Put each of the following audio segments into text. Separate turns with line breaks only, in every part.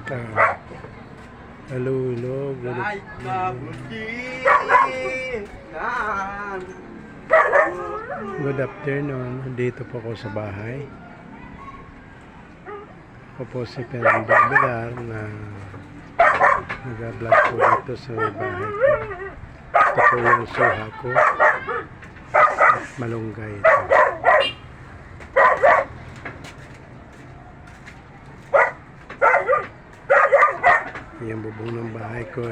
Hello, hello. Good afternoon. Dito po ako sa bahay. Ako po si Fernando Abelar na nag-vlog po dito sa bahay ko. Ito po yung suha ko at malunggay ito. Yung bubong ng bahay ko.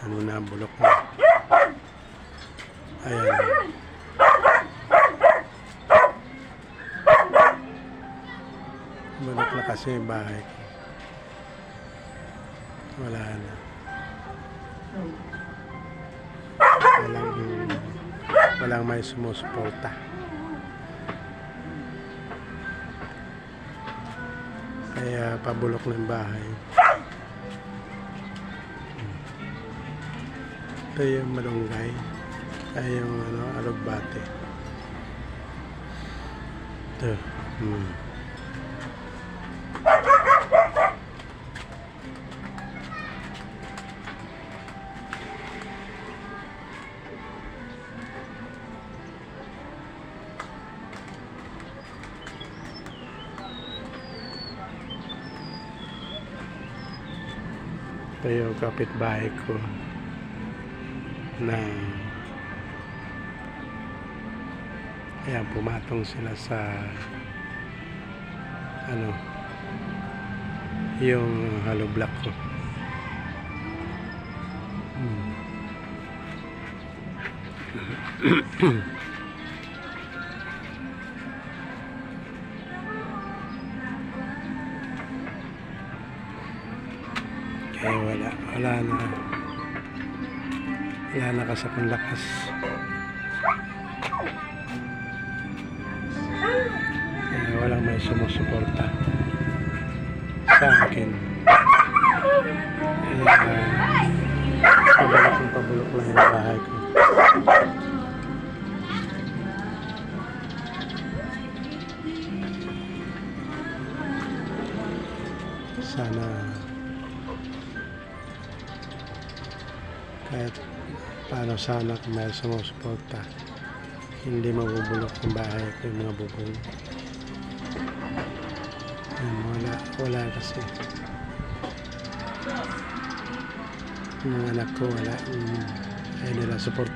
Ano na, bulok na. Ayan. Bulok na kasi yung bahay ko. Wala na. Walang may sumusuporta. Kaya pabulok ng bahay. Ito yung malunggay. Ay yung alugbate. Ito. Ito yung kapitbahay ko na ayan, pumatong sila sa yung hollow block ko. Kaya wala na kasakong lakas. Kaya walang may sumusuporta sa akin. Pabulok lang yung bahay ko. Sana kahit paano, sana kung may sumusuporta, hindi mabubulok yung bahay ko, yung mga bubong. Wala kasi yung mga anak ko, wala, ay nila suporta.